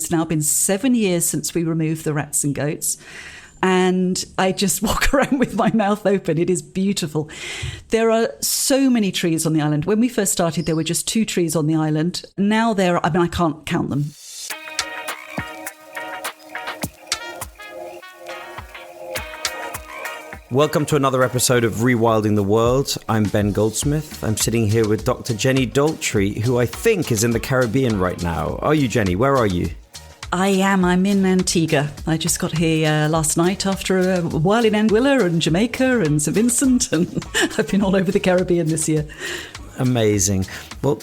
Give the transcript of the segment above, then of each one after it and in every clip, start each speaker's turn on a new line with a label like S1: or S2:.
S1: It's now been 7 years since we removed the rats and goats. And I just walk around with my mouth open. It is beautiful. There are so many trees on the island. When we first started, there were just 2 trees on the island. Now I can't count them.
S2: Welcome to another episode of Rewilding the World. I'm Ben Goldsmith. I'm sitting here with Dr. Jenny Daltry, who I think is in the Caribbean right now. Are you, Jenny? Where are you?
S1: I am. I'm in Antigua. I just got here last night after a while in Anguilla and Jamaica and St. Vincent, and I've been all over the Caribbean this year.
S2: Amazing. Well,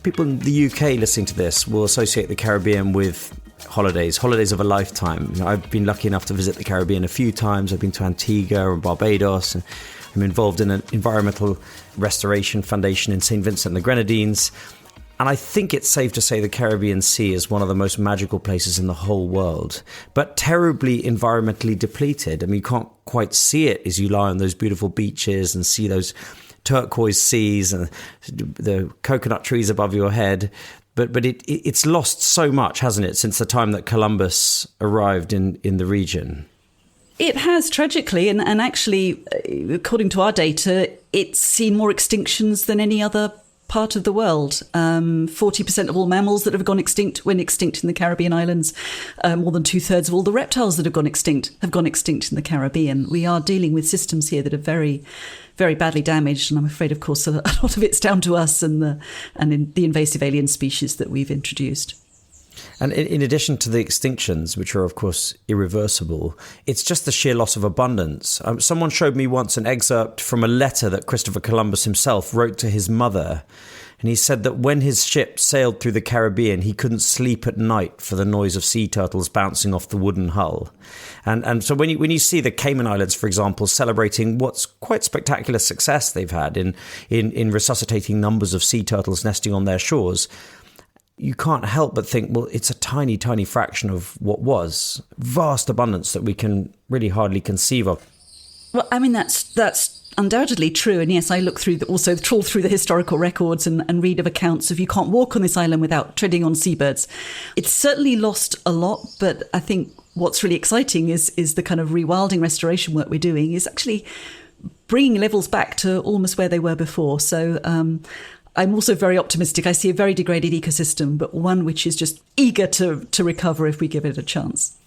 S2: people in the UK listening to this will associate the Caribbean with holidays of a lifetime. I've been lucky enough to visit the Caribbean a few times. I've been to Antigua and Barbados, and I'm involved in an environmental restoration foundation in St. Vincent and the Grenadines. And I think it's safe to say the Caribbean Sea is one of the most magical places in the whole world, but terribly environmentally depleted. I mean, you can't quite see it as you lie on those beautiful beaches and see those turquoise seas and the coconut trees above your head. But it's lost so much, hasn't it, since the time that Columbus arrived in the region?
S1: It has, tragically, and actually, according to our data, it's seen more extinctions than any other part of the world. 40% of all mammals that have gone extinct went extinct in the Caribbean islands. More than 2/3 of all the reptiles that have gone extinct in the Caribbean. We are dealing with systems here that are very, very badly damaged, and I'm afraid, of course, a lot of it's down to us and the invasive alien species that we've introduced.
S2: And in addition to the extinctions, which are, of course, irreversible, it's just the sheer loss of abundance. Someone showed me once an excerpt from a letter that Christopher Columbus himself wrote to his mother. And he said that when his ship sailed through the Caribbean, he couldn't sleep at night for the noise of sea turtles bouncing off the wooden hull. And so when you see the Cayman Islands, for example, celebrating what's quite spectacular success they've had in resuscitating numbers of sea turtles nesting on their shores, you can't help but think, well, it's a tiny, tiny fraction of what was. Vast abundance that we can really hardly conceive of.
S1: Well, I mean, that's undoubtedly true. And yes, I look through trawl through the historical records and read of accounts of you can't walk on this island without treading on seabirds. It's certainly lost a lot, but I think what's really exciting is the kind of rewilding restoration work we're doing is actually bringing levels back to almost where they were before. So I'm also very optimistic. I see a very degraded ecosystem, but one which is just eager to recover if we give it a chance.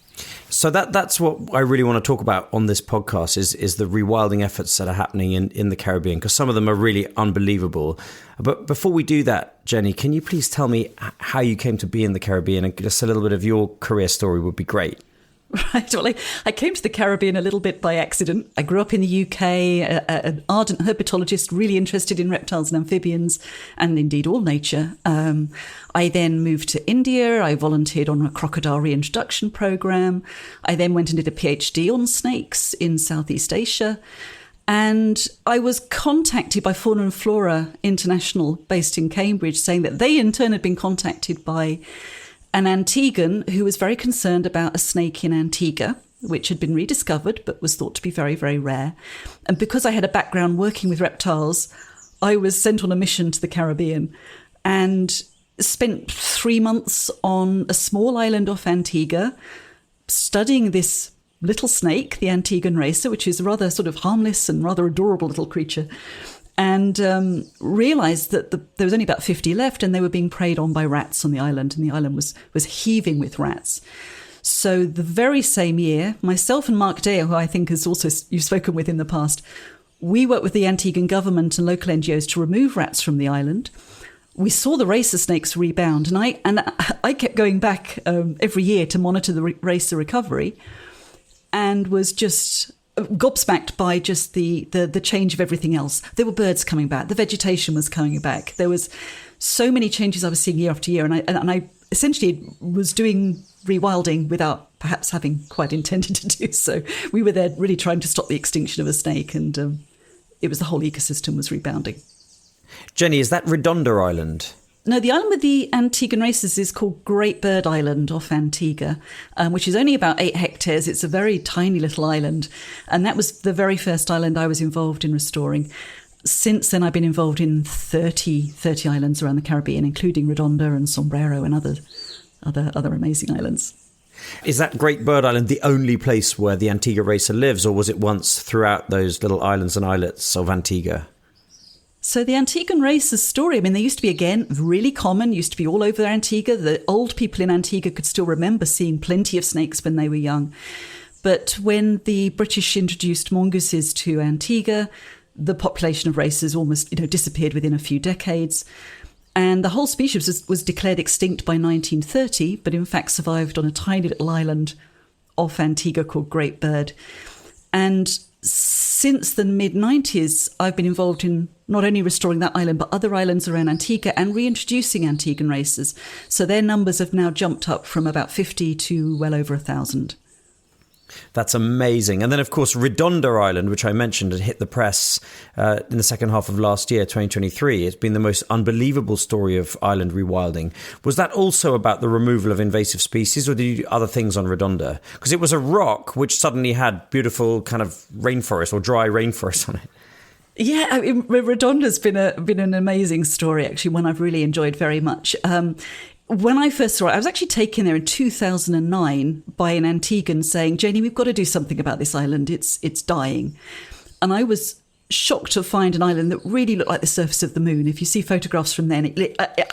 S2: So that's what I really want to talk about on this podcast is the rewilding efforts that are happening in the Caribbean, because some of them are really unbelievable. But before we do that, Jenny, can you please tell me how you came to be in the Caribbean, and just a little bit of your career story would be great.
S1: Right. Well, I came to the Caribbean a little bit by accident. I grew up in the UK, an ardent herpetologist, really interested in reptiles and amphibians, and indeed all nature. I then moved to India. I volunteered on a crocodile reintroduction program. I then went and did a PhD on snakes in Southeast Asia. And I was contacted by Fauna and Flora International, based in Cambridge, saying that they in turn had been contacted by an Antiguan who was very concerned about a snake in Antigua, which had been rediscovered but was thought to be very, very rare. And because I had a background working with reptiles, I was sent on a mission to the Caribbean and spent 3 months on a small island off Antigua studying this little snake, the Antiguan racer, which is a rather sort of harmless and rather adorable little creature, and realised that there was only about 50 left, and they were being preyed on by rats on the island, and the island was heaving with rats. So the very same year, myself and Mark Dale, who I think is also you've spoken with in the past, we worked with the Antiguan government and local NGOs to remove rats from the island. We saw the racer snakes rebound, and I kept going back every year to monitor the racer recovery, and was just gobsmacked by just the change of everything else. There were birds coming back. The vegetation was coming back. There was so many changes I was seeing year after year. And I essentially was doing rewilding without perhaps having quite intended to do so. We were there really trying to stop the extinction of a snake, and it was the whole ecosystem was rebounding.
S2: Jenny, is that Redonda Island?
S1: No, the island with the Antiguan races is called Great Bird Island off Antigua, which is only about 8 hectares. It's a very tiny little island. And that was the very first island I was involved in restoring. Since then, I've been involved in 30 islands around the Caribbean, including Redonda and Sombrero and others. other amazing islands.
S2: Is that Great Bird Island the only place where the Antigua racer lives, or was it once throughout those little islands and islets of Antigua?
S1: So the Antiguan racer's story, I mean, they used to be, again, really common, used to be all over Antigua. The old people in Antigua could still remember seeing plenty of snakes when they were young. But when the British introduced mongooses to Antigua, the population of racers almost disappeared within a few decades. And the whole species was declared extinct by 1930, but in fact survived on a tiny little island off Antigua called Great Bird. And since the mid-90s, I've been involved in not only restoring that island, but other islands around Antigua and reintroducing Antiguan racers. So their numbers have now jumped up from about 50 to well over 1,000.
S2: That's amazing. And then, of course, Redonda Island, which I mentioned, had hit the press in the second half of last year, 2023. It's been the most unbelievable story of island rewilding. Was that also about the removal of invasive species, or did you do other things on Redonda? Because it was a rock which suddenly had beautiful kind of rainforest or dry rainforest on it.
S1: Yeah, I mean, Redonda's been an amazing story, actually, one I've really enjoyed very much. When I first saw it, I was actually taken there in 2009 by an Antiguan saying, Jenny, we've got to do something about this island. It's dying. And I was shocked to find an island that really looked like the surface of the moon. If you see photographs from then,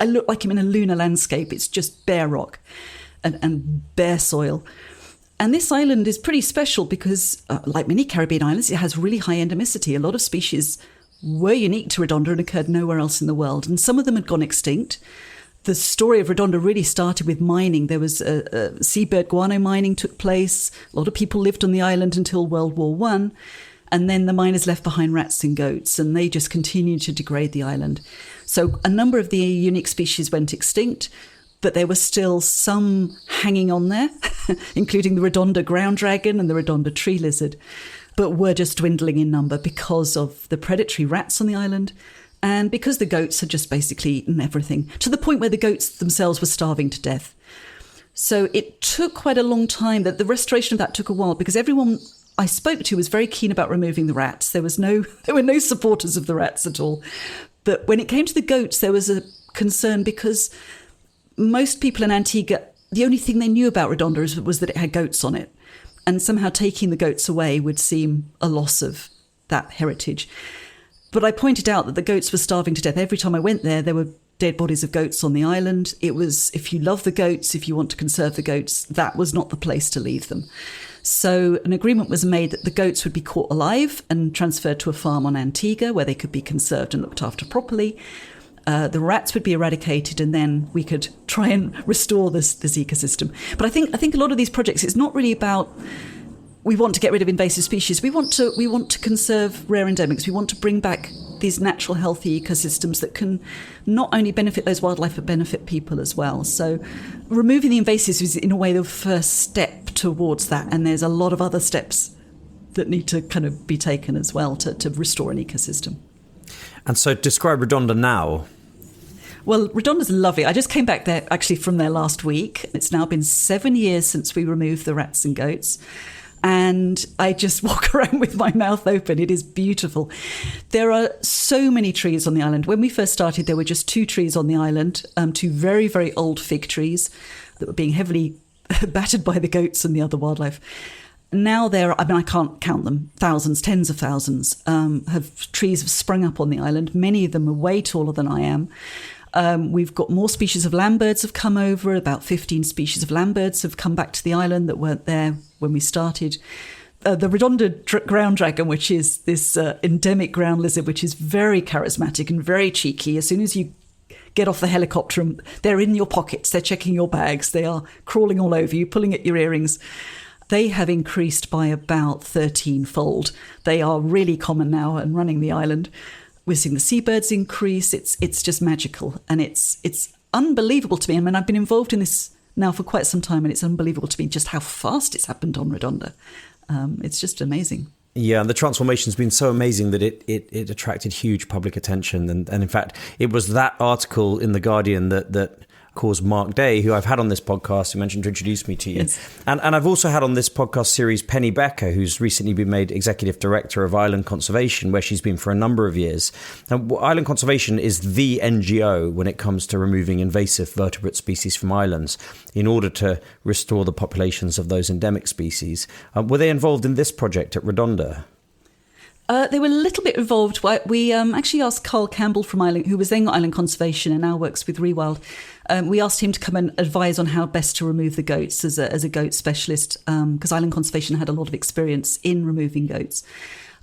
S1: I look like I'm in a lunar landscape. It's just bare rock and bare soil. And this island is pretty special because, like many Caribbean islands, it has really high endemicity. A lot of species were unique to Redonda and occurred nowhere else in the world. And some of them had gone extinct. The story of Redonda really started with mining. There was seabird guano mining took place. A lot of people lived on the island until World War I. And then the miners left behind rats and goats, and they just continued to degrade the island. So a number of the unique species went extinct, but there were still some hanging on there, including the Redonda ground dragon and the Redonda tree lizard, but were just dwindling in number because of the predatory rats on the island. And because the goats had just basically eaten everything, to the point where the goats themselves were starving to death. So it took quite a long time. That the restoration of that took a while, because everyone I spoke to was very keen about removing the rats. There were no supporters of the rats at all. But when it came to the goats, there was a concern because most people in Antigua, the only thing they knew about Redonda was that it had goats on it. And somehow taking the goats away would seem a loss of that heritage. But I pointed out that the goats were starving to death. Every time I went there were dead bodies of goats on the island. It was, if you love the goats, if you want to conserve the goats, that was not the place to leave them. So an agreement was made that the goats would be caught alive and transferred to a farm on Antigua where they could be conserved and looked after properly. The rats would be eradicated, and then we could try and restore this ecosystem. But I think a lot of these projects, it's not really about we want to get rid of invasive species. We want to conserve rare endemics. We want to bring back these natural, healthy ecosystems that can not only benefit those wildlife, but benefit people as well. So removing the invasives is, in a way, the first step towards that. And there's a lot of other steps that need to kind of be taken as well to restore an ecosystem. And
S2: so describe Redonda now.
S1: Well, Redonda's lovely. I just came back there actually from there last week. It's now been 7 years since we removed the rats and goats. And I just walk around with my mouth open. It is beautiful. There are so many trees on the island. When we first started, there were just 2 trees on the island, 2 very, very old fig trees that were being heavily battered by the goats and the other wildlife. Now I can't count them, thousands, tens of thousands, trees have sprung up on the island. Many of them are way taller than I am. We've got more species of land birds have come over. About 15 species of land birds have come back to the island that weren't there when we started. The Redonda ground dragon, which is this endemic ground lizard, which is very charismatic and very cheeky. As soon as you get off the helicopter, they're in your pockets, they're checking your bags, they are crawling all over you, pulling at your earrings. They have increased by about 13-fold. They are really common now and running the island. We're seeing the seabirds increase. It's just magical, and it's unbelievable to me. I mean, I've been involved in this now for quite some time, and it's unbelievable to me just how fast it's happened on Redonda. It's just amazing.
S2: Yeah, and the transformation's been so amazing that it attracted huge public attention, and in fact, it was that article in The Guardian that calls Mark Day, who I've had on this podcast, who mentioned to introduce me to you.
S1: Yes.
S2: And I've also had on this podcast series Penny Becker, who's recently been made Executive Director of Island Conservation, where she's been for a number of years. And Island Conservation is the NGO when it comes to removing invasive vertebrate species from islands in order to restore the populations of those endemic species. Were they involved in this project at Redonda?
S1: They were a little bit involved. We actually asked Carl Campbell from Island, who was then Island Conservation and now works with Rewild. We asked him to come and advise on how best to remove the goats as a goat specialist, because Island Conservation had a lot of experience in removing goats.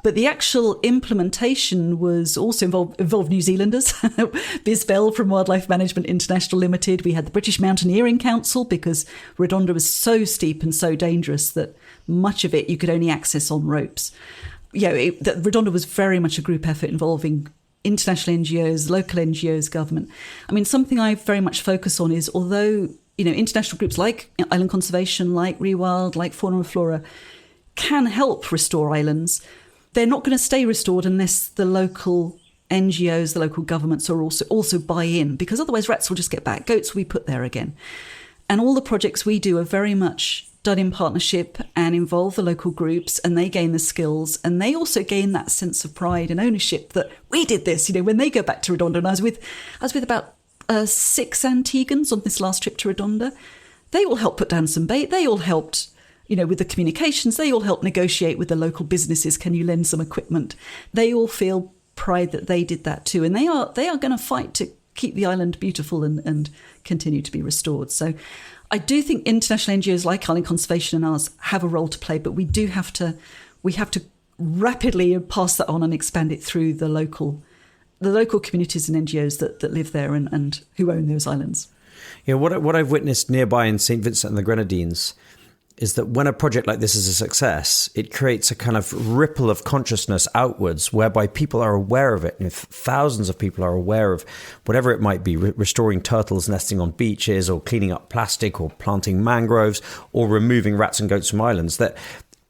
S1: But the actual implementation was also involved New Zealanders. Biz Bell from Wildlife Management International Limited. We had the British Mountaineering Council, because Redonda was so steep and so dangerous that much of it you could only access on ropes. Redonda was very much a group effort involving international NGOs, local NGOs, government. I mean, something I very much focus on is, although, international groups like Island Conservation, like Rewild, like Fauna and Flora can help restore islands, they're not going to stay restored unless the local NGOs, the local governments are also buy in, because otherwise rats will just get back, goats will be put there again. And all the projects we do are very much done in partnership and involve the local groups, and they gain the skills, and they also gain that sense of pride and ownership that we did this. When they go back to Redonda, and I was with about 6 Antiguans on this last trip to Redonda. They all helped put down some bait. They all helped, with the communications. They all helped negotiate with the local businesses. Can you lend some equipment? They all feel pride that they did that too, and they are going to fight to keep the island beautiful and continue to be restored. So I do think international NGOs like Island Conservation and ours have a role to play, but we have to rapidly pass that on and expand it through the local communities and NGOs that live there and who own those islands.
S2: Yeah, what I've witnessed nearby in St. Vincent and the Grenadines is that when a project like this is a success, it creates a kind of ripple of consciousness outwards, whereby people are aware of it. And if thousands of people are aware of whatever it might be, restoring turtles nesting on beaches, or cleaning up plastic, or planting mangroves, or removing rats and goats from islands, that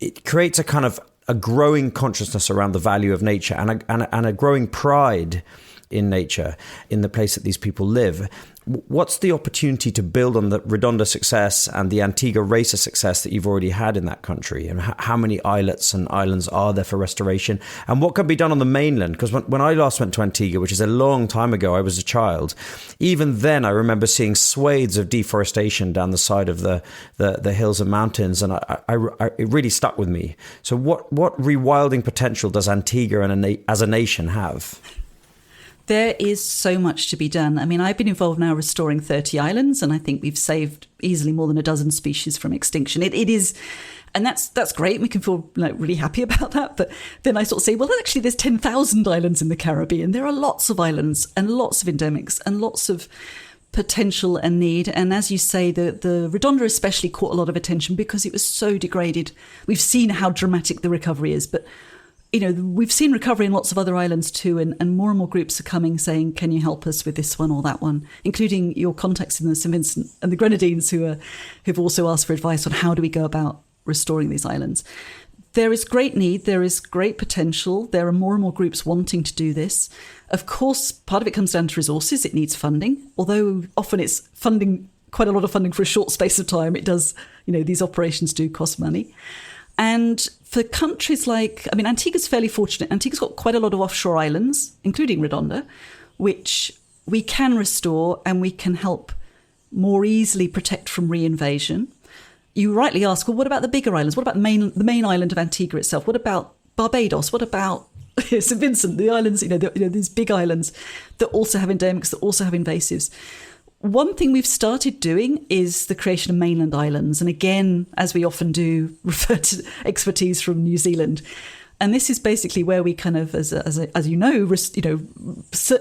S2: it creates a kind of a growing consciousness around the value of nature and a growing pride in nature, in the place that these people live. What's the opportunity to build on the Redonda success and the Antigua racer success that you've already had in that country? And how many islets and islands are there for restoration? And what can be done on the mainland? Because when I last went to Antigua, which is a long time ago, I was a child, even then I remember seeing swathes of deforestation down the side of the hills and mountains, and it really stuck with me. So what rewilding potential does Antigua as a nation have?
S1: There is so much to be done. I mean, I've been involved now restoring 30 islands, and I think we've saved easily more than a dozen species from extinction. It is, and that's great. We can feel really happy about that. But then I sort of say, well, actually, there's 10,000 islands in the Caribbean. There are lots of islands and lots of endemics and lots of potential and need. And as you say, the Redonda especially caught a lot of attention because it was so degraded. We've seen how dramatic the recovery is, but we've seen recovery in lots of other islands too, and more groups are coming saying, can you help us with this one or that one, including your contacts in the St. Vincent and the Grenadines who've also asked for advice on how do we go about restoring these islands. There is great need, there is great potential, there are more and more groups wanting to do this. Of course, part of it comes down to resources, it needs funding, although often it's funding, quite a lot of funding for a short space of time. It does, these operations do cost money. And for countries Antigua's fairly fortunate. Antigua's got quite a lot of offshore islands, including Redonda, which we can restore and we can help more easily protect from reinvasion. You rightly ask, well, what about the bigger islands? What about the main island of Antigua itself? What about Barbados? What about St. Vincent, the islands, these big islands that also have endemics, that also have invasives? One thing we've started doing is the creation of mainland islands. And again, as we often do, refer to expertise from New Zealand. And this is basically where we kind of, as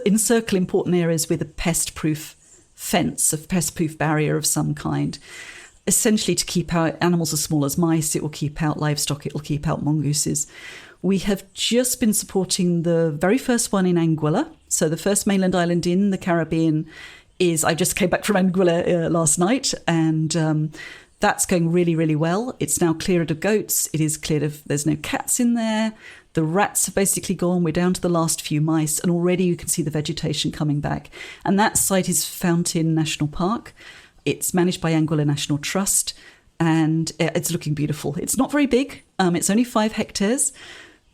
S1: encircle important areas with a pest-proof fence, a pest-proof barrier of some kind, essentially to keep out animals as small as mice. It will keep out livestock. It will keep out mongooses. We have just been supporting the very first one in Anguilla. So the first mainland island in the Caribbean I just came back from Anguilla last night, and that's going really, really well. It's now cleared of goats. It is cleared of, there's no cats in there. The rats have basically gone. We're down to the last few mice, and already you can see the vegetation coming back. And that site is Fountain National Park. It's managed by Anguilla National Trust, and it's looking beautiful. It's not very big. It's only 5 hectares,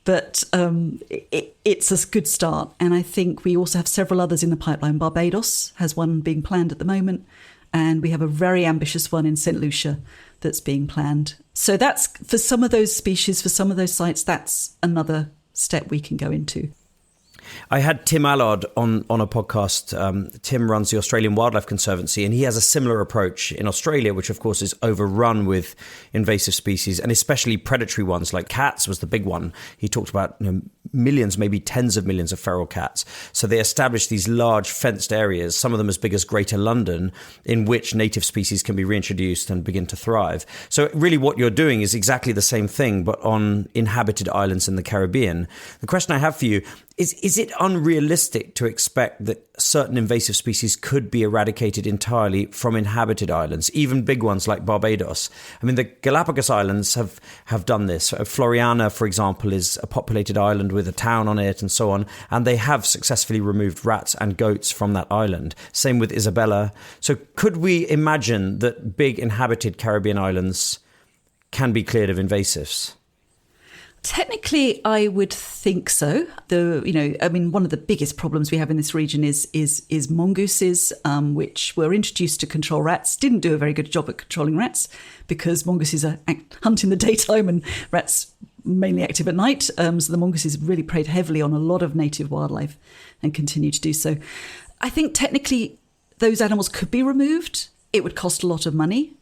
S1: but it's a good start. And I think we also have several others in the pipeline. Barbados has one being planned at the moment, and we have a very ambitious one in St. Lucia that's being planned. So that's, for some of those species, for some of those sites, that's another step we can go into.
S2: I had Tim Allard on a podcast. Tim runs the Australian Wildlife Conservancy, and he has a similar approach in Australia, which of course is overrun with invasive species, and especially predatory ones, like cats was the big one. He talked about millions, maybe tens of millions of feral cats. So they established these large fenced areas, some of them as big as Greater London, in which native species can be reintroduced and begin to thrive. So really what you're doing is exactly the same thing, but on inhabited islands in the Caribbean. The question I have for you is it unrealistic to expect that certain invasive species could be eradicated entirely from inhabited islands, even big ones like Barbados? I mean, the Galapagos Islands have done this. Floriana, for example, is a populated island with a town on it and so on, and they have successfully removed rats and goats from that island. Same with Isabella. So could we imagine that big inhabited Caribbean islands can be cleared of invasives?
S1: Technically, I would think so. One of the biggest problems we have in this region is mongooses, which were introduced to control rats. Didn't do a very good job at controlling rats because mongooses hunt in the daytime and rats mainly active at night. So the mongooses really preyed heavily on a lot of native wildlife and continue to do so. I think technically those animals could be removed. It would cost a lot of money.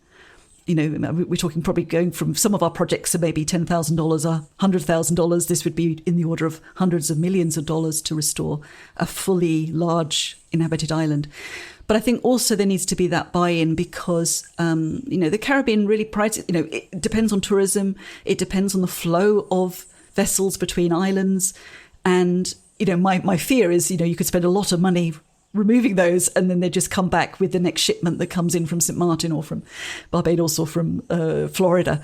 S1: We're talking probably going from some of our projects to maybe $10,000 or $100,000. This would be in the order of hundreds of millions of dollars to restore a fully large inhabited island. But I think also there needs to be that buy-in because, the Caribbean really prides, it depends on tourism. It depends on the flow of vessels between islands. And, my fear is, you could spend a lot of money removing those, and then they just come back with the next shipment that comes in from St. Martin or from Barbados or from Florida.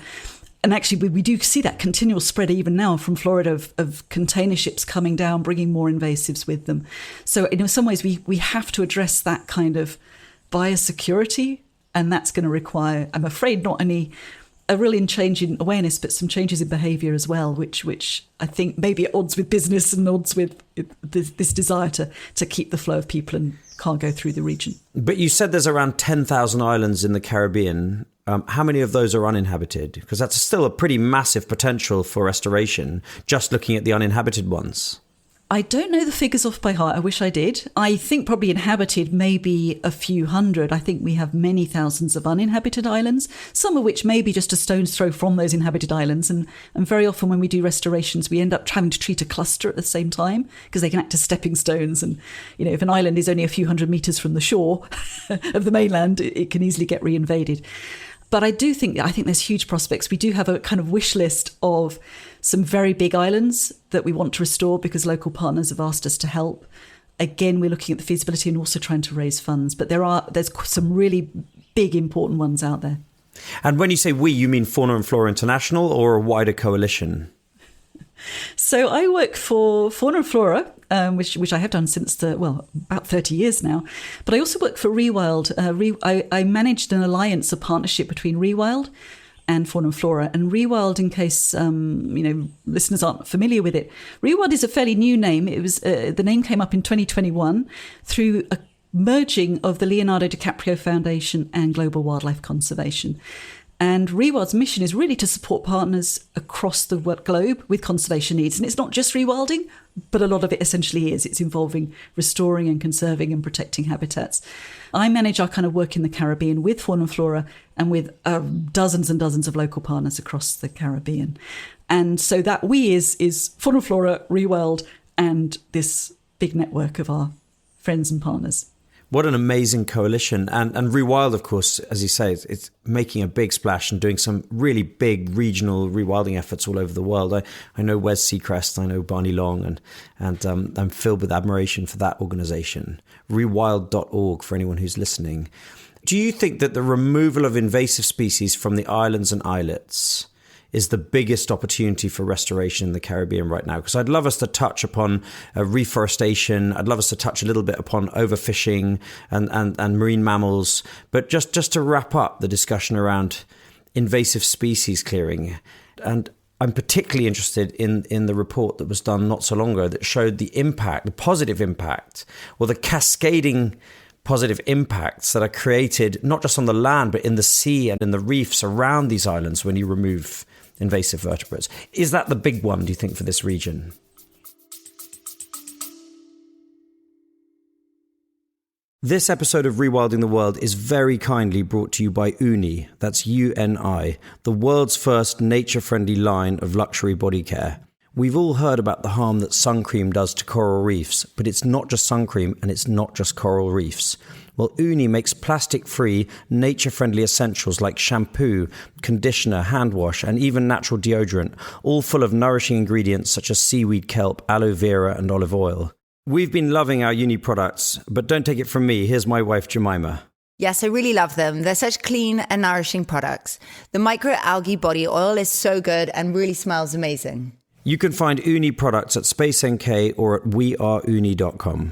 S1: And actually, we do see that continual spread even now from Florida of container ships coming down, bringing more invasives with them. So in some ways, we have to address that kind of biosecurity, and that's going to require, I'm afraid, not only a real change in awareness, but some changes in behaviour as well, which I think may be at odds with business and odds with this desire to keep the flow of people and cargo through the region. But
S2: you said there's around 10,000 islands in the Caribbean. How many of those are uninhabited? Because that's still a pretty massive potential for restoration, just looking at the uninhabited ones.
S1: I don't know the figures off by heart. I wish I did. I think probably inhabited maybe a few hundred. I think we have many thousands of uninhabited islands, some of which may be just a stone's throw from those inhabited islands. And very often when we do restorations, we end up having to treat a cluster at the same time because they can act as stepping stones. And, if an island is only a few hundred metres from the shore of the mainland, it can easily get reinvaded. But I think there's huge prospects. We do have a kind of wish list of some very big islands that we want to restore because local partners have asked us to help. Again, we're looking at the feasibility and also trying to raise funds. But there's some really big, important ones out there.
S2: And when you say we, you mean Fauna and Flora International or a wider coalition?
S1: So I work for Fauna and Flora, which I have done since about 30 years now. But I also work for Rewild. I managed an alliance, a partnership between Rewild and Fauna and Flora. And Rewild, in case listeners aren't familiar with it, Rewild is a fairly new name. It was the name came up in 2021 through a merging of the Leonardo DiCaprio Foundation and Global Wildlife Conservation. And Rewild's mission is really to support partners across the globe with conservation needs. And it's not just rewilding, but a lot of it essentially is. It's involving restoring and conserving and protecting habitats. I manage our kind of work in the Caribbean with Fauna and Flora and with dozens and dozens of local partners across the Caribbean. And so that we is Fauna and Flora, Rewild, and this big network of our friends and partners.
S2: What an amazing coalition. And Rewild, of course, as you say, it's making a big splash and doing some really big regional rewilding efforts all over the world. I know Wes Seacrest, I know Barney Long, and I'm filled with admiration for that organisation. Rewild.org for anyone who's listening. Do you think that the removal of invasive species from the islands and islets is the biggest opportunity for restoration in the Caribbean right now? Because I'd love us to touch upon reforestation. I'd love us to touch a little bit upon overfishing and marine mammals. But just to wrap up the discussion around invasive species clearing, and I'm particularly interested in the report that was done not so long ago that showed the impact, the positive impact, or the cascading positive impacts that are created not just on the land, but in the sea and in the reefs around these islands when you remove invasive vertebrates. Is that the big one, do you think, for this region? This episode of Rewilding the World is very kindly brought to you by Uni, that's UNI, the world's first nature-friendly line of luxury body care. We've all heard about the harm that sun cream does to coral reefs, but it's not just sun cream and it's not just coral reefs. Well, Uni makes plastic-free, nature-friendly essentials like shampoo, conditioner, hand wash, and even natural deodorant, all full of nourishing ingredients such as seaweed kelp, aloe vera, and olive oil. We've been loving our Uni products, but don't take it from me. Here's my wife, Jemima.
S3: Yes, I really love them. They're such clean and nourishing products. The microalgae body oil is so good and really smells amazing.
S2: You can find Uni products at Space NK or at weareuni.com.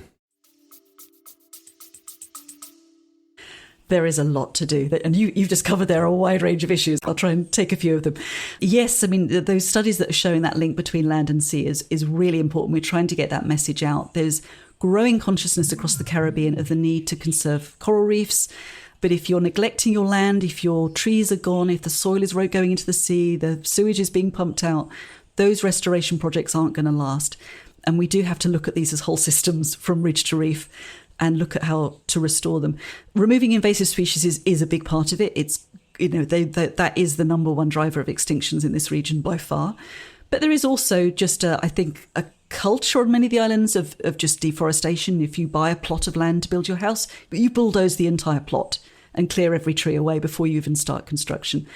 S1: There is a lot to do. And you've just covered there a wide range of issues. I'll try and take a few of them. Yes, I mean, those studies that are showing that link between land and sea is really important. We're trying to get that message out. There's growing consciousness across the Caribbean of the need to conserve coral reefs. But if you're neglecting your land, if your trees are gone, if the soil is going into the sea, the sewage is being pumped out, those restoration projects aren't going to last. And we do have to look at these as whole systems from ridge to reef and look at how to restore them. Removing invasive species is a big part of it. It's, that is the number one driver of extinctions in this region by far. But there is also just, I think, a culture on many of the islands of just deforestation. If you buy a plot of land to build your house, you bulldoze the entire plot and clear every tree away before you even start construction.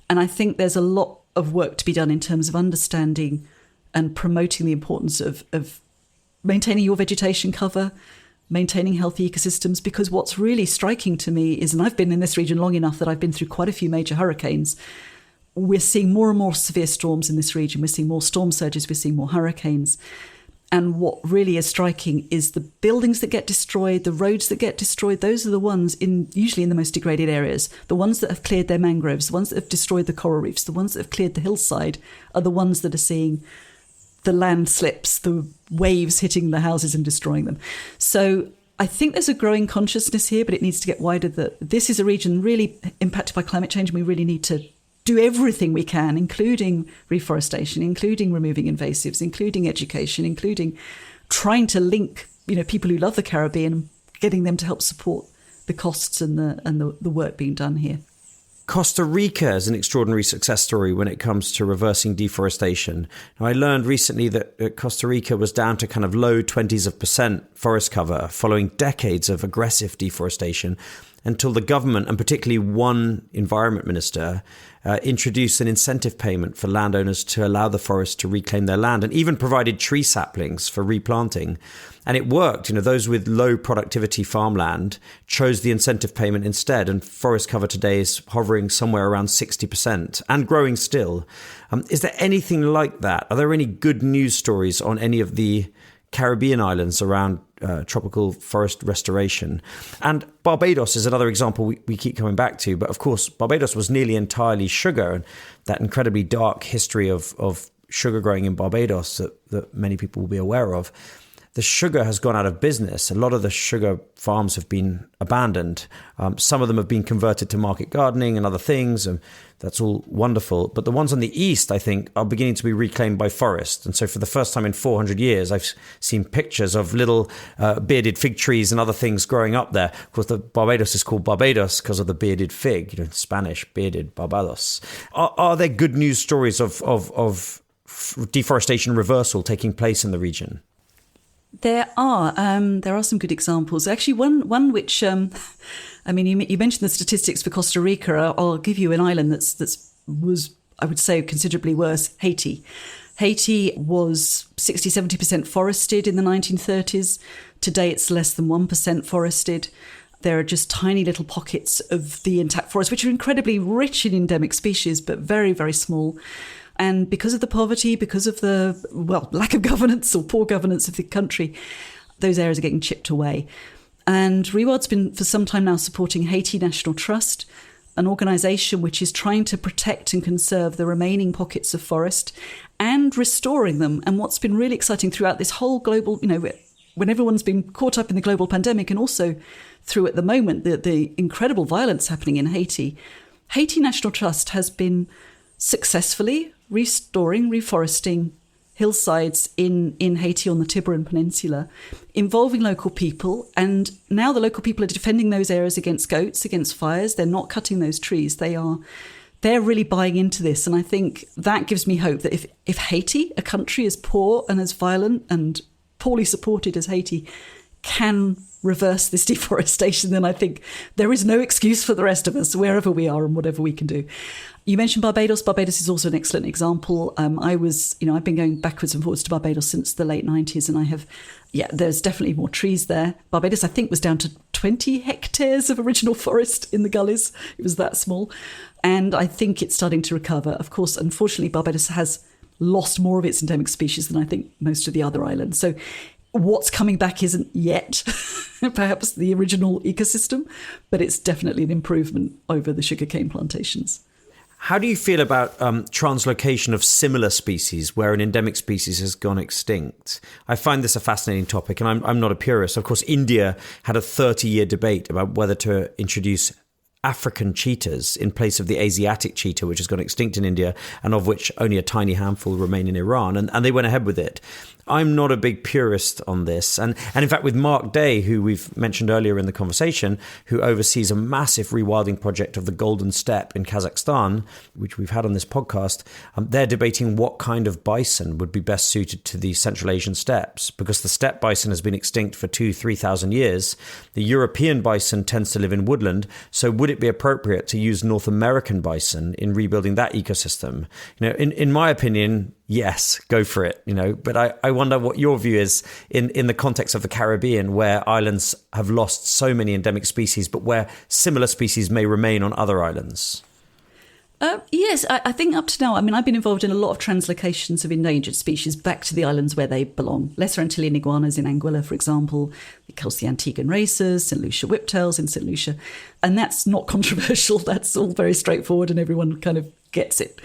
S1: And I think there's a lot of work to be done in terms of understanding and promoting the importance of maintaining your vegetation cover, maintaining healthy ecosystems, because what's really striking to me is, and I've been in this region long enough that I've been through quite a few major hurricanes, we're seeing more and more severe storms in this region. We're seeing more storm surges, we're seeing more hurricanes. And what really is striking is the buildings that get destroyed, the roads that get destroyed. Those are the ones usually in the most degraded areas. The ones that have cleared their mangroves, the ones that have destroyed the coral reefs, the ones that have cleared the hillside are the ones that are seeing the landslips, the waves hitting the houses and destroying them. So I think there's a growing consciousness here, but it needs to get wider that this is a region really impacted by climate change, and we really need to do everything we can, including reforestation, including removing invasives, including education, including trying to link, people who love the Caribbean, getting them to help support the costs and the work being done here.
S2: Costa Rica is an extraordinary success story when it comes to reversing deforestation. Now, I learned recently that Costa Rica was down to kind of low 20% forest cover following decades of aggressive deforestation, until the government, and particularly one environment minister, introduced an incentive payment for landowners to allow the forest to reclaim their land, and even provided tree saplings for replanting. And it worked. Those with low productivity farmland chose the incentive payment instead, and forest cover today is hovering somewhere around 60% and growing still. Is there anything like that? Are there any good news stories on any of the Caribbean islands around tropical forest restoration? And Barbados is another example we keep coming back to. But of course, Barbados was nearly entirely sugar, and that incredibly dark history of sugar growing in Barbados that many people will be aware of. The sugar has gone out of business. A lot of the sugar farms have been abandoned. Some of them have been converted to market gardening and other things, and that's all wonderful. But the ones on the east, I think, are beginning to be reclaimed by forest. And so for the first time in 400 years, I've seen pictures of little bearded fig trees and other things growing up there. Of course, the Barbados is called Barbados because of the bearded fig, Spanish, bearded Barbados. Are there good news stories of deforestation reversal taking place in the region?
S1: There are some good examples. Actually, one which, you mentioned the statistics for Costa Rica. I'll give you an island was, I would say, considerably worse, Haiti. Haiti was 60-70% forested in the 1930s. Today, it's less than 1% forested. There are just tiny little pockets of the intact forest, which are incredibly rich in endemic species, but very, very small. And because of the poverty, because of the, lack of governance or poor governance of the country, those areas are getting chipped away. And Rewild's been for some time now supporting Haiti National Trust, an organisation which is trying to protect and conserve the remaining pockets of forest and restoring them. And what's been really exciting throughout this whole global, when everyone's been caught up in the global pandemic and also through at the moment the incredible violence happening in Haiti, Haiti National Trust has been successfully restoring, reforesting hillsides in Haiti on the Tiburon Peninsula, involving local people. And now the local people are defending those areas against goats, against fires. They're not cutting those trees. They're really buying into this. And I think that gives me hope that if Haiti, a country as poor and as violent and poorly supported as Haiti, can reverse this deforestation, then I think there is no excuse for the rest of us, wherever we are and whatever we can do. You mentioned Barbados. Barbados is also an excellent example. I've been going backwards and forwards to Barbados since the late 90s, and there's definitely more trees there. Barbados, I think, was down to 20 hectares of original forest in the gullies. It was that small. And I think it's starting to recover. Of course, unfortunately, Barbados has lost more of its endemic species than I think most of the other islands. So what's coming back isn't yet perhaps the original ecosystem, but it's definitely an improvement over the sugarcane plantations.
S2: How do you feel about translocation of similar species where an endemic species has gone extinct? I find this a fascinating topic, and I'm not a purist. Of course, India had a 30-year debate about whether to introduce African cheetahs in place of the Asiatic cheetah, which has gone extinct in India, and of which only a tiny handful remain in Iran. And they went ahead with it. I'm not a big purist on this. And in fact, with Mark Day, who we've mentioned earlier in the conversation, who oversees a massive rewilding project of the Golden Steppe in Kazakhstan, which we've had on this podcast, they're debating what kind of bison would be best suited to the Central Asian steppes, because the steppe bison has been extinct for 2,000-3,000 years. The European bison tends to live in woodland. So would it be appropriate to use North American bison in rebuilding that ecosystem? In my opinion, yes, go for it, but I wonder what your view is in the context of the Caribbean, where islands have lost so many endemic species, but where similar species may remain on other islands.
S1: Yes, I think up to now, I've been involved in a lot of translocations of endangered species back to the islands where they belong. Lesser Antillean iguanas in Anguilla, for example, of course the Antiguan racers, St. Lucia whiptails in St. Lucia. And that's not controversial. That's all very straightforward and everyone kind of gets it.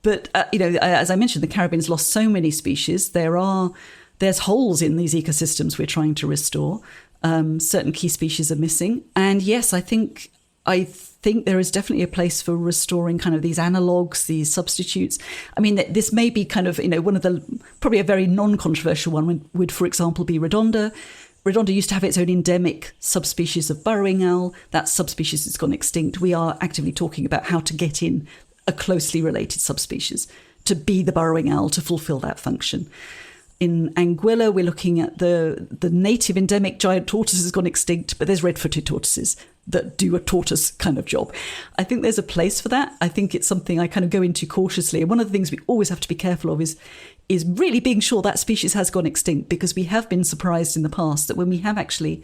S1: But, as I mentioned, the Caribbean's lost so many species. There's holes in these ecosystems we're trying to restore. Certain key species are missing. And yes, I think there is definitely a place for restoring kind of these analogues, these substitutes. This may be kind of, one of the, probably a very non-controversial one would, for example, be Redonda. Redonda used to have its own endemic subspecies of burrowing owl. That subspecies has gone extinct. We are actively talking about how to get in a closely related subspecies to be the burrowing owl, to fulfill that function. In Anguilla, we're looking at the native endemic giant tortoise has gone extinct, but there's red-footed tortoises that do a tortoise kind of job. I think there's a place for that. I think it's something I kind of go into cautiously. And one of the things we always have to be careful of is really being sure that species has gone extinct, because we have been surprised in the past that when we have actually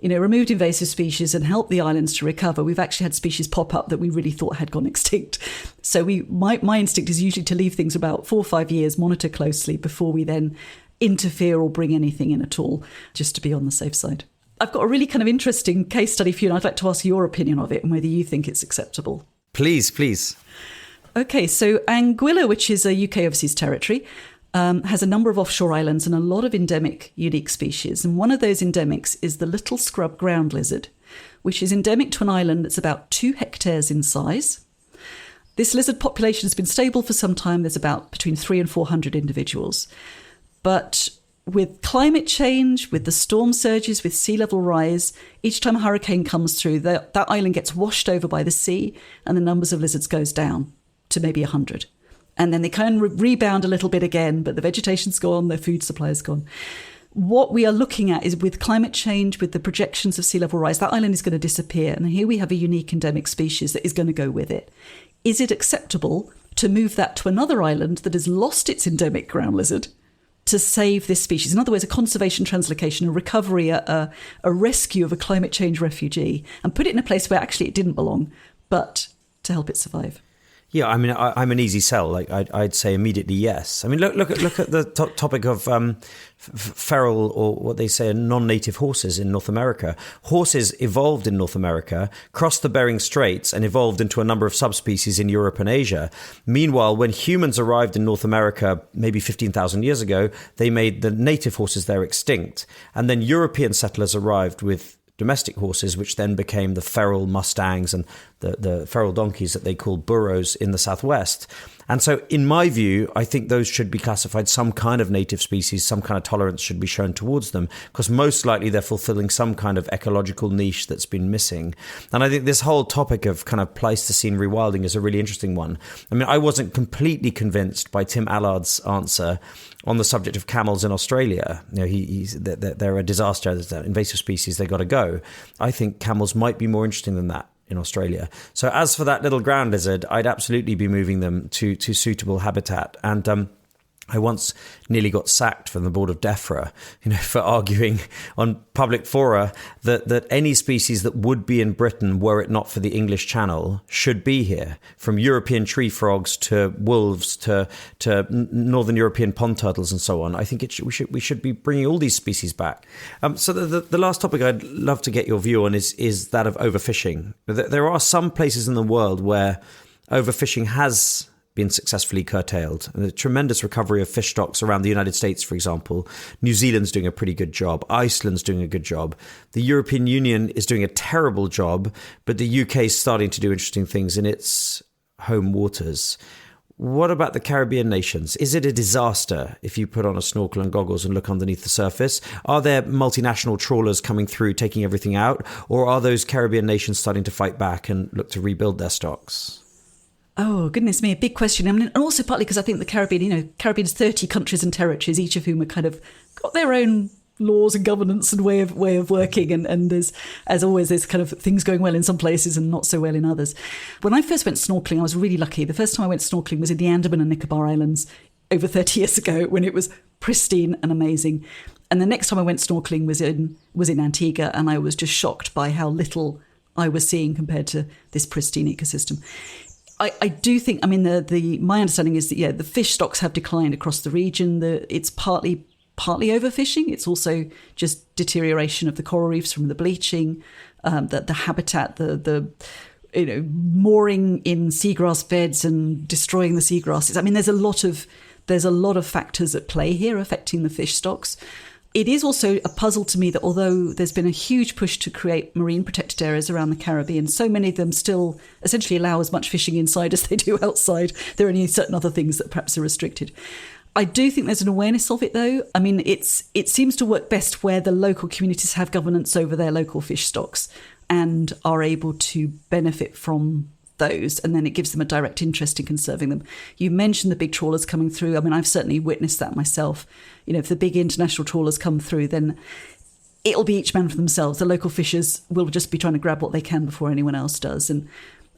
S1: removed invasive species and helped the islands to recover, we've actually had species pop up that we really thought had gone extinct. So my instinct is usually to leave things about 4 or 5 years, monitor closely before we then interfere or bring anything in at all, just to be on the safe side. I've got a really kind of interesting case study for you, and I'd like to ask your opinion of it and whether you think it's acceptable.
S2: Please.
S1: Okay, so Anguilla, which is a UK overseas territory, has a number of offshore islands and a lot of endemic unique species. And one of those endemics is the little scrub ground lizard, which is endemic to an island that's about 2 hectares in size. This lizard population has been stable for some time. There's about between 300 and 400 individuals. But with climate change, with the storm surges, with sea level rise, each time a hurricane comes through, that island gets washed over by the sea and the numbers of lizards goes down to maybe 100. And then they kind of rebound a little bit again, but the vegetation's gone, their food supply is gone. What we are looking at is with climate change, with the projections of sea level rise, that island is going to disappear. And here we have a unique endemic species that is going to go with it. Is it acceptable to move that to another island that has lost its endemic ground lizard to save this species. In other words, a conservation translocation, a recovery, a rescue of a climate change refugee, and put it in a place where actually it didn't belong, but to help it survive.
S2: Yeah, I mean, I'm an easy sell. Like, I'd say immediately yes. I mean, look at the topic of feral, or what they say are non-native horses in North America. Horses evolved in North America, crossed the Bering Straits, and evolved into a number of subspecies in Europe and Asia. Meanwhile, when humans arrived in North America, maybe 15,000 years ago, they made the native horses there extinct. And then European settlers arrived with domestic horses, which then became the feral Mustangs and the feral donkeys that they call burros in the Southwest. And so in my view, I think those should be classified some kind of native species, some kind of tolerance should be shown towards them, because most likely they're fulfilling some kind of ecological niche that's been missing. And I think this whole topic of kind of Pleistocene rewilding is a really interesting one. I mean, I wasn't completely convinced by Tim Allard's answer on the subject of camels in Australia. You know, they're a disaster, they're an invasive species, they got to go. I think camels might be more interesting than that in Australia. So as for that little ground lizard, I'd absolutely be moving them to suitable habitat. And I once nearly got sacked from the board of DEFRA, for arguing on public fora that any species that would be in Britain were it not for the English Channel should be here, from European tree frogs to wolves to Northern European pond turtles and so on. I think we should be bringing all these species back. So the last topic I'd love to get your view on is that of overfishing. There are some places in the world where overfishing has been successfully curtailed. And the tremendous recovery of fish stocks around the United States, for example. New Zealand's doing a pretty good job. Iceland's doing a good job. The European Union is doing a terrible job, but the UK is starting to do interesting things in its home waters. What about the Caribbean nations? Is it a disaster if you put on a snorkel and goggles and look underneath the surface? Are there multinational trawlers coming through, taking everything out? Or are those Caribbean nations starting to fight back and look to rebuild their stocks?
S1: Oh, goodness me, a big question. I mean, and also partly because I think the Caribbean, Caribbean's 30 countries and territories, each of whom are kind of got their own laws and governance and way of working. And there's, as always, there's kind of things going well in some places and not so well in others. When I first went snorkeling, I was really lucky. The first time I went snorkeling was in the Andaman and Nicobar Islands over 30 years ago, when it was pristine and amazing. And the next time I went snorkeling was in Antigua, and I was just shocked by how little I was seeing compared to this pristine ecosystem. I do think, I mean, my understanding is that, the fish stocks have declined across the region. It's partly overfishing. It's also just deterioration of the coral reefs from the bleaching, the habitat, the mooring in seagrass beds and destroying the seagrasses. I mean, there's a lot of factors at play here affecting the fish stocks. It is also a puzzle to me that although there's been a huge push to create marine protected areas around the Caribbean, so many of them still essentially allow as much fishing inside as they do outside. There are only certain other things that perhaps are restricted. I do think there's an awareness of it, though. I mean, it seems to work best where the local communities have governance over their local fish stocks and are able to benefit from those, and then it gives them a direct interest in conserving them. You mentioned the big trawlers coming through. I mean, I've certainly witnessed that myself. If the big international trawlers come through, then it'll be each man for themselves. The local fishers will just be trying to grab what they can before anyone else does. And,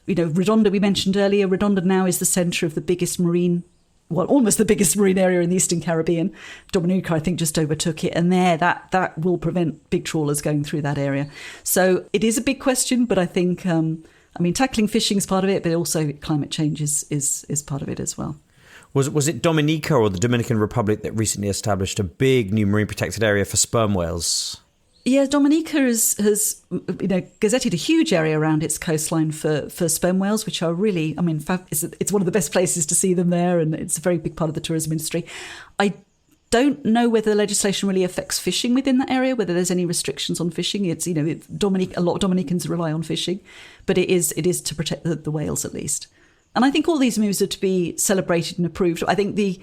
S1: Redonda, we mentioned earlier, Redonda now is the centre of the biggest almost the biggest marine area in the Eastern Caribbean. Dominica, I think, just overtook it. And that will prevent big trawlers going through that area. So it is a big question, but I think, tackling fishing is part of it, but also climate change is part of it as well.
S2: Was it Dominica or the Dominican Republic that recently established a big new marine protected area for sperm whales?
S1: Yeah, Dominica has gazetted a huge area around its coastline for sperm whales, which are really, it's one of the best places to see them there, and it's a very big part of the tourism industry. I don't know whether the legislation really affects fishing within that area, whether there's any restrictions on fishing. It's, a lot of Dominicans rely on fishing, but it is to protect the whales at least. And I think all these moves are to be celebrated and approved. I think the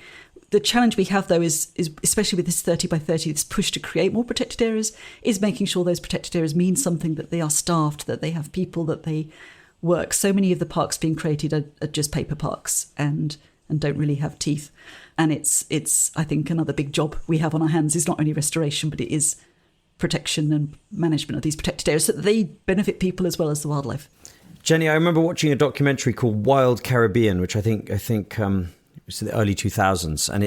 S1: challenge we have, though, is especially with this 30 by 30, this push to create more protected areas, is making sure those protected areas mean something, that they are staffed, that they have people, that they work. So many of the parks being created are just paper parks and don't really have teeth. And it's I think another big job we have on our hands is not only restoration, but it is protection and management of these protected areas so that they benefit people as well as the wildlife.
S2: Jenny, I remember watching a documentary called Wild Caribbean, which I think it was in the early 2000s, and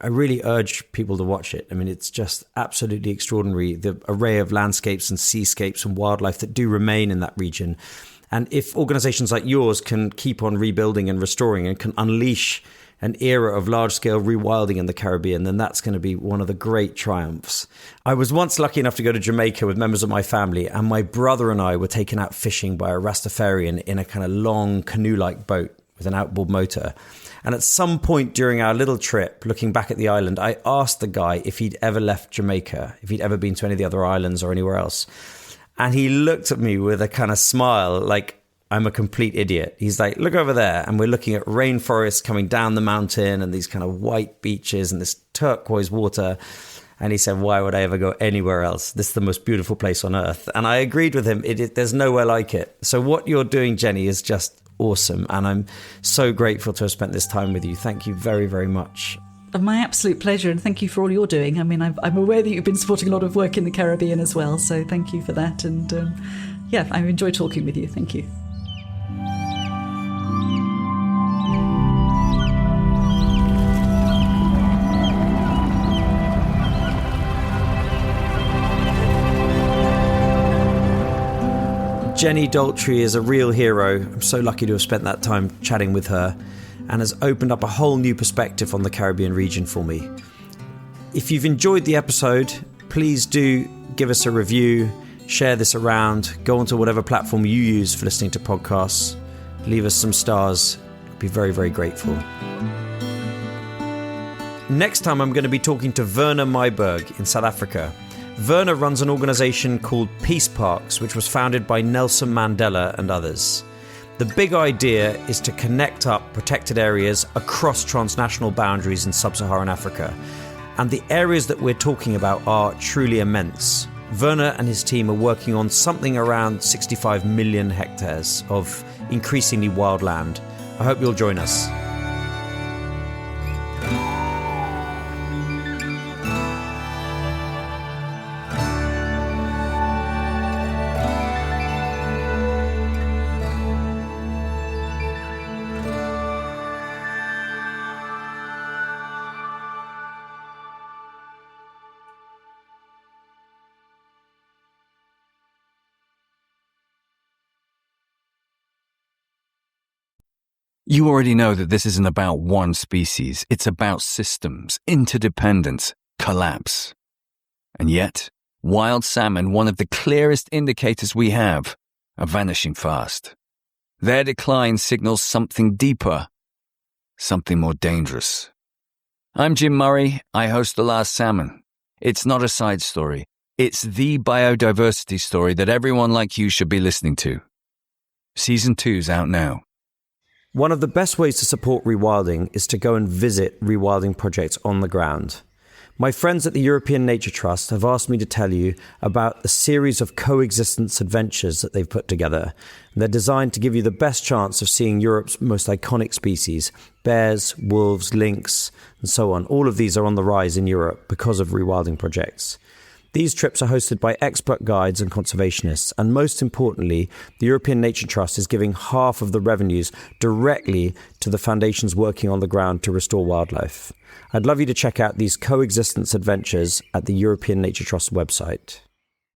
S2: I really urge people to watch it. I mean, it's just absolutely extraordinary, the array of landscapes and seascapes and wildlife that do remain in that region. And if organizations like yours can keep on rebuilding and restoring and can unleash an era of large-scale rewilding in the Caribbean, then that's going to be one of the great triumphs. I was once lucky enough to go to Jamaica with members of my family, and my brother and I were taken out fishing by a Rastafarian in a kind of long canoe-like boat with an outboard motor. And at some point during our little trip, looking back at the island, I asked the guy if he'd ever left Jamaica, if he'd ever been to any of the other islands or anywhere else. And he looked at me with a kind of smile like I'm a complete idiot. He's like, look over there. And we're looking at rainforests coming down the mountain and these kind of white beaches and this turquoise water. And he said, why would I ever go anywhere else? This is the most beautiful place on earth. And I agreed with him. There's nowhere like it. So what you're doing, Jenny, is just awesome. And I'm so grateful to have spent this time with you. Thank you very, very much.
S1: My absolute pleasure. And thank you for all you're doing. I mean, I'm aware that you've been supporting a lot of work in the Caribbean as well. So thank you for that. And I've enjoyed talking with you. Thank you.
S2: Jenny Daltry is a real hero. I'm so lucky to have spent that time chatting with her and has opened up a whole new perspective on the Caribbean region for me. If you've enjoyed the episode, please do give us a review, share this around, go onto whatever platform you use for listening to podcasts, leave us some stars. I'd be very, very grateful. Next time I'm going to be talking to Werner Myberg in South Africa. Werner runs an organisation called Peace Parks, which was founded by Nelson Mandela and others. The big idea is to connect up protected areas across transnational boundaries in sub-Saharan Africa. And the areas that we're talking about are truly immense. Werner and his team are working on something around 65 million hectares of increasingly wild land. I hope you'll join us.
S4: You already know that this isn't about one species. It's about systems, interdependence, collapse. And yet, wild salmon, one of the clearest indicators we have, are vanishing fast. Their decline signals something deeper, something more dangerous. I'm Jim Murray. I host The Last Salmon. It's not a side story. It's the biodiversity story that everyone like you should be listening to. Season 2's out now.
S2: One of the best ways to support rewilding is to go and visit rewilding projects on the ground. My friends at the European Nature Trust have asked me to tell you about a series of coexistence adventures that they've put together. They're designed to give you the best chance of seeing Europe's most iconic species, bears, wolves, lynx, and so on. All of these are on the rise in Europe because of rewilding projects. These trips are hosted by expert guides and conservationists, and most importantly, the European Nature Trust is giving half of the revenues directly to the foundations working on the ground to restore wildlife. I'd love you to check out these coexistence adventures at the European Nature Trust website.